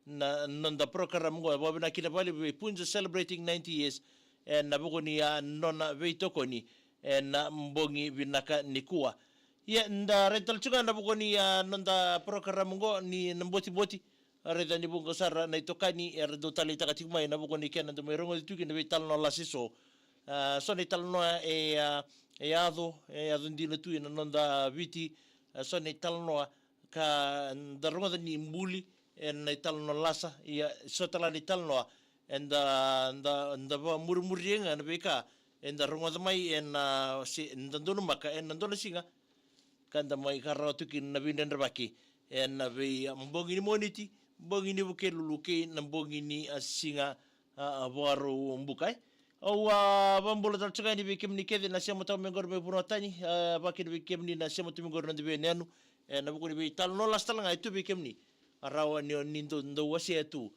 na nonda program go wa na kina pale be punja celebrating 90 years na bugoni ya nona veitokoni na mbongi vinaka nikua ya nda retal chunga na bugoni ya nonda program go ni mboti boti reda ni bungo sara na itokani ya redo tali takatikma na bugoni kena ndo merongo dituki na veital no lasiso so ni tal no ado ndina tu na nonda viti so ni tal no ka ndaronga ni mbuli na tal no lasa ya so tala ni tal no nda murmurienga na beka enda ronga mai si ndandono maka ndandono singa kanda mai karatu kin na binden baki na be mbongi ni moniti mbongi ni buke luluke na mbongi ni singa baro mbukai au bambola tal tsuga ni bikem ni kede na sema taw mengor be bunatani baki bikem ni na sema tu mengor na be nenu na buku ni be tal no las talanga itu bikem ni arawa ni ndo wasi itu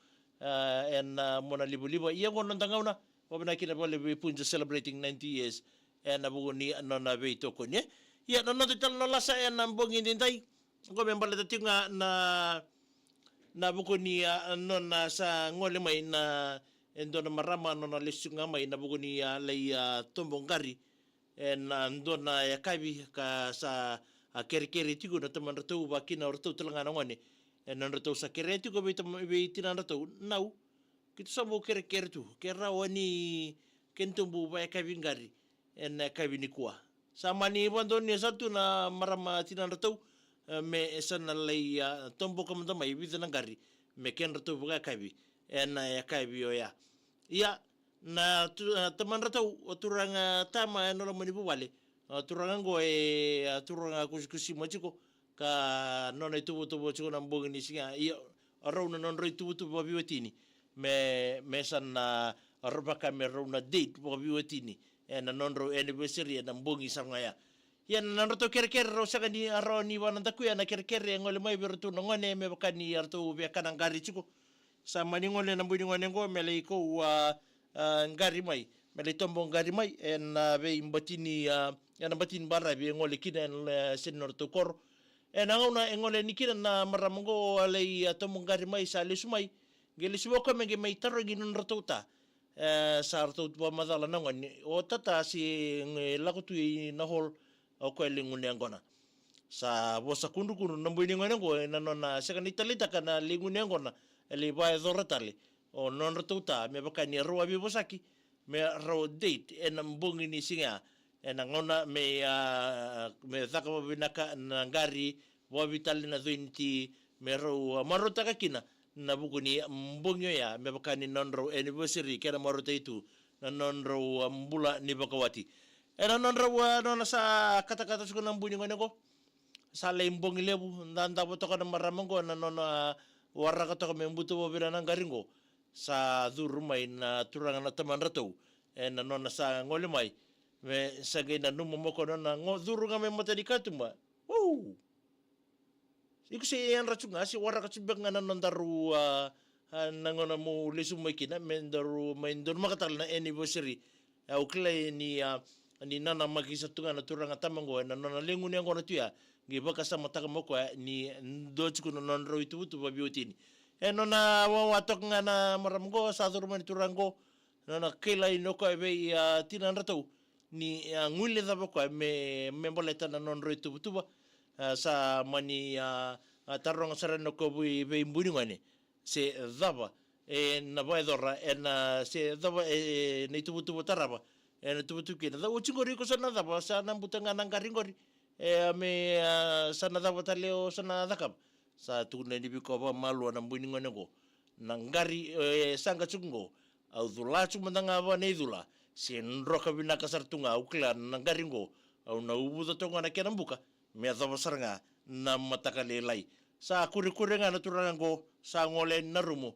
mona libo iya ngono tangauna wabna kina pale be punja celebrating 90 years na buku ni nona be toko ni ya nona tal no lasa na mbongi ndai go membala tatinga na buku ni nona sa ngole mai na endona marama nona lesunga mai na buku ni lei tombongari na ndona ya kabi ka sa kere tigo na taman ratu bakina ratu telanga ngone na ratu sa kere tigo be tinan ratu nau kita sabu kere tu kera wani kentumbu ba kabi ngari na kabi ni kuah sama ni bandon ni satu na marama tinan ratu me sana lei tombo kam mai bidana ngari me ken ratu ba kabi na ya kabi ya iya na teman ratu turanga tama no mani buwale turanga go turanga kusi machiko ka nona itu chiko na mbongi ni singa iya arona non itu babiwetini me sana arbaka me rona date babiwetini na non anniversary na mbongi sangaya yan nan roto kerker ro saka ni aroni wananda ku na kerker ngole mai bertu ngone me bakani arto be kanang gari chiko sama ni ngole na mbuni ngone ngo mele ko ngari mai mele tombo ngari mai na be imbatini na batin bara be ngole kina senor to kor ngona ngole nikina na maramongo ale tombo ngari mai sa lesumai gele subo ko menge mai taro ginon rotota sa rotot ba madala ngone o tata si lakutu na hol o ko lingune ngona sa bosa kundu na mbuni ngone ngo na nona sekani talita kana lingune ngona ele vai doratale o non rotota me bakani ro abi bosaki me ro date mbongi ni singa ngona me zaka binaka ngari wabitali na 20 me ro marota kakina na buku ni mbongyo ya me bakani non ro anniversary kera marota itu na non ro mbula ni bakawati non ro non sa kata-kata suku nambuni ngone ko sa le mbongi lebu ndanda botoka na maramongo na non warra kata kami mbuto bobira nang garingo sa durumai na turanga na taman rato na nona sa ngole mai me sagay na numomoko na durunga me mata dikatuma iku si yan ratsunga si warra katsubak nga na nondaru nangona mo lisumay kina mendaru maindon makatal na anniversary uklay ni nana magisatunga na turanga tamango na nona lingun yang kono tuya giba kasama takamoko ni ndochku no nonro itu babiotini nona wawatok nga na maramgo sa turman turango nona kila inoko ebe tinan rato ni ngule daba ko me memboleta na nonro itu butuba sa mani tarong sarano ko be imbuni ngane se daba na baidora se daba ni tubutuba taraba tubutuki na uchingori ko sana daba sana butanga nang karingori me sana daba taleo sana dakap sa tunai ni biko ba malu na mbuni ngone go nangari sanga chungo au dula chumandanga ba neidula sinro ka binaka sartunga ukla nangaringo au na ubuda tonga na kena buka me daba saranga na matakale lai sa kuri-kuri nga naturango sa ngole na rumo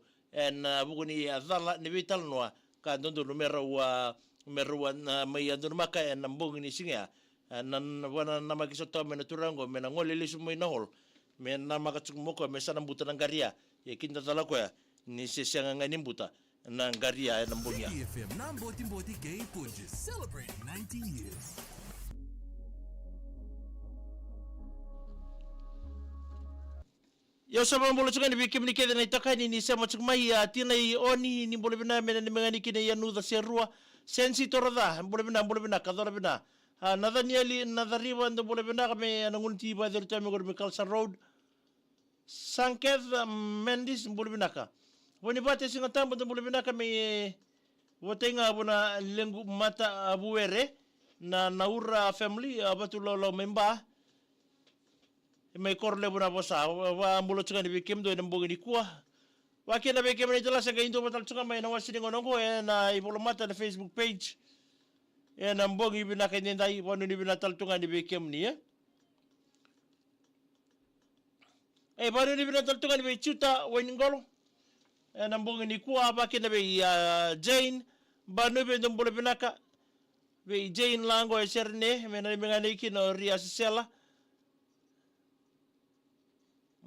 buguni adala ni vital noa ka dondo meruwa na may andun maka mbungi ni singa nan wana na magisoto me naturango me na ngole lisumay na hol me na makatsumoko me sa nambuta ng garia kinta talako ni sisiyang nga nimbuta ng garia ng bunga FM Namboti Gay Punches celebrating 90 years. Yo sama mbolo chukani bikim ni kede na itakani ni sema chukmai tina I oni ni mbolo bina mena ni mengani kine yanu da serua sensi toradha mbolo bina kadora bina nadhaniali nadhariwa ndo mbolo bina kame anangunti ba der tame gor Mikalsa Road Sanketh Mendis mbolo bina ka woni bate singa tambo ndo mbolo bina kame wotenga bona lengu mata abuere na naura family abatulolo memba may korle buna bosa wa mulo chukani bikim do nambo ni kuwa wa kina bikim ni jala sanga indo batal chuka may na wasini ngonongo na ibolo mata na Facebook page nambo gi bina kay ndai wonu ni bina tal tunga ni bikim ni banu ni bina tal tunga ni chuta weningolo nambo ni kuwa ba kina be Jane banu be nambo bina ka be Jane lango serne mena ngani kino ria sela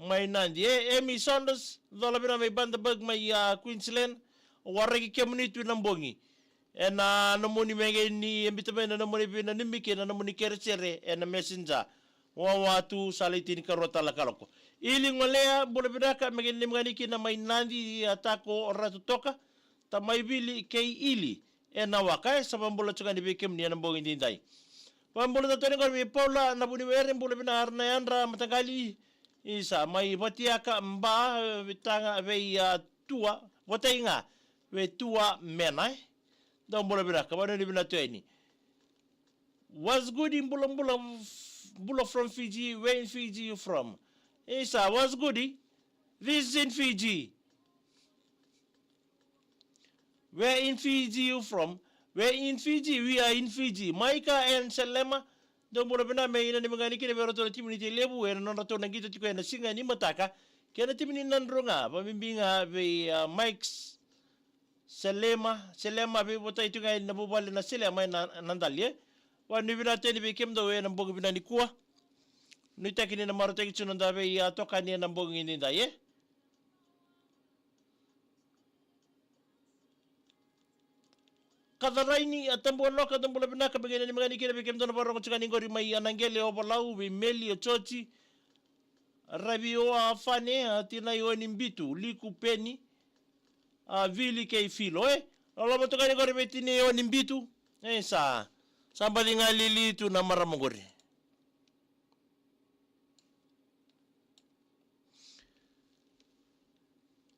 may nandi Amy Saunders dola bina may Bundaberg may Queensland waragi community nambongi na namuni menge ni embitabe na namuni bina nimike na namuni keresere na messenger watu salitin karota la kaloko ili ngolea bola bina ka menge nimgani kina may nandi atako ratu toka ta may bili kay ili na waka sa pambola chukani bikem ni nambongi dindai pambola tatoni ko mi Paula na buni were bola bina arna yandra matagali isa mai batiaka mba vitanga ve tua votainga ve tua mena don bola bina ka bana bina tweni was good in bula from Fiji. Where in Fiji you from? Isa was goody. This is in Fiji. Where in Fiji you from? Where in Fiji? We are in Fiji. Maika and Selema don bola bina me ina ni mangani kile beroto timini te lebu e non rato nangito tiko na singa ni mataka kena timini nandronga pamimbinga be Mike's Selema be bota itu ngai na bubale na Selema na nandalie wa ni bina te ni be kemdo we na mbogo bina ni kuwa ni takini na marote kitu nda be ya toka ni na mbogo ni ndaye kadaraini atambo noka dambola binaka begene ni mangani kile bekem dono baroko chukani ngori mai anangele obalau be meli ochochi rabio afane atina yoni mbitu liku peni vili kei filo alobo tokani ngori betini yoni mbitu sa sambali ngalili tu na maramongori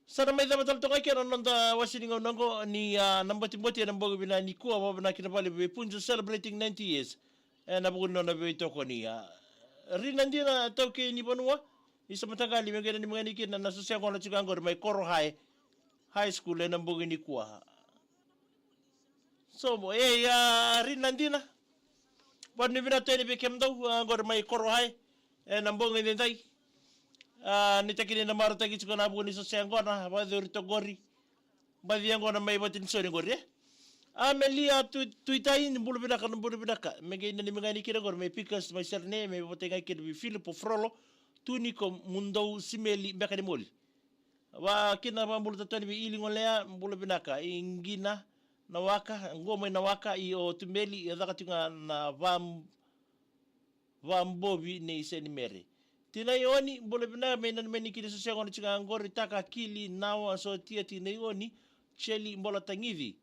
sana mai da batal tokai kera nonda wasini ngongo ni namboti nambogo bina ni kuwa baba kina pale be punjo celebrating 90 years na bugun nona be toko ni rinandina toke ni bonua isa matagali mengena ni mengani kina na sosya kona chikangor mai koro high school na nambogo ni kuwa so rinandina bani bina tene be kemdo ngor mai koro high nambogo ni dai nitakini na maruta kitu kana abu ni sosya ngona badhi urito gori badhi ngona mai batin sori gori amelia tuitai ni bulu binaka mege ni mengani kira gor mai pikas mai serne mai botenga kid bi Filipo Frollo tuniko mundo simeli bekani moli wa kina bambulu tatoni bi ili ngolea bulu binaka ingina na waka ngoma na waka o tumeli yadakatinga na vambobi ne iseni mere tinaioni bole bina mena meni kile sosya ngoni chika ngori taka kili nawa so tia tinaioni cheli mbola tangivi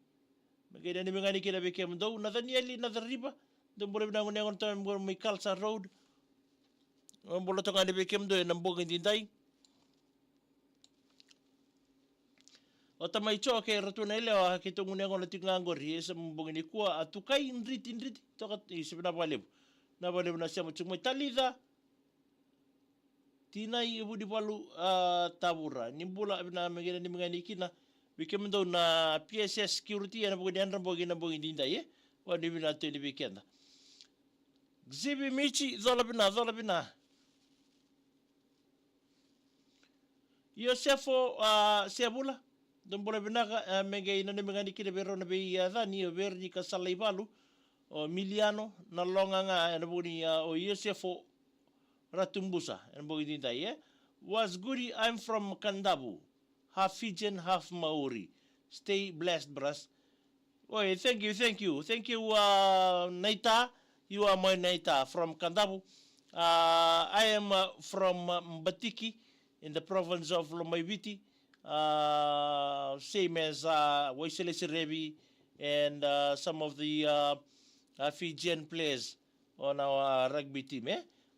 megeda ni mengani kile beke mdo na Danieli na dhariba do bole bina ngoni ngon tam ngor Mikalsa Road mbola tonga ni beke mdo na mboga ndindai otamai choke ratuna ile wa kitungu ngoni tinga ngori esa mboga ni kuwa atukai indrit toka isibina balebu na balebu na sema chumoi talida tinai ibu di palu tabura nimbula na mengena ni mengani kina bikemdo na PSS security na bugi andra bugi na bugi dinda ye wa ni bina te ni bikenda gzibi michi zola bina Yosefo Sebula dombula bina mengena ni mengani kina bero na be dani o verdi ka salaibalu o Miliano na longa nga na bugi o Yosefo Ratumbusa and Boginda, was goody. I'm from Kandabu, half Fijian, half Maori. Stay blessed, bras. Oh, thank you, Naita. You are my Naita from Kandabu. I am from Mbatiki, in the province of Lomaiviti, same as Waisele Sirevi and some of the Fijian players on our rugby team.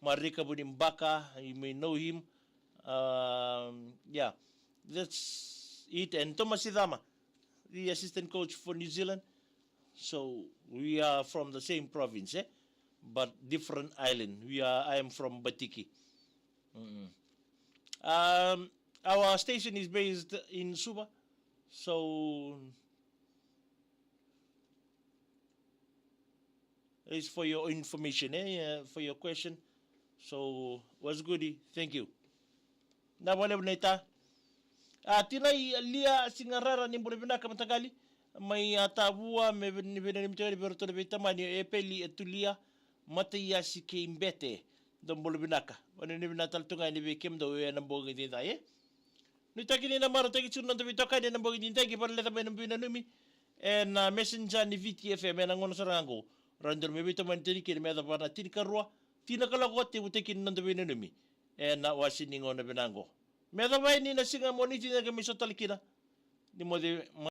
Marika Bunimbaka, you may know him. Yeah, that's it. And Thomas Idama, the assistant coach for New Zealand. So we are from the same province, but different island. I am from Batiki. Our station is based in Suba, so it's for your information, for your question. So what's goody? Thank you. Na wale buneta. Tinay lia singarara ni mbulebina kamatagali. May tabua me benimtere berto de tamani epeli etulia mataya si kimbete do mbulebinaka. Wani ni binatal tunga ni bekem do ya nambogi dinta Nitaki ni namaro taki sunan to bitoka ni nambogi dinta ki parle tamen binanumi and messenger ni VTFM na ngono sarango randor me bito man tiri ki me da bana tiri karua tina kala ko te uteki nando binanumi and wasini ngono binango me da vai ni na singa moniti na kami sotalikina ni mo de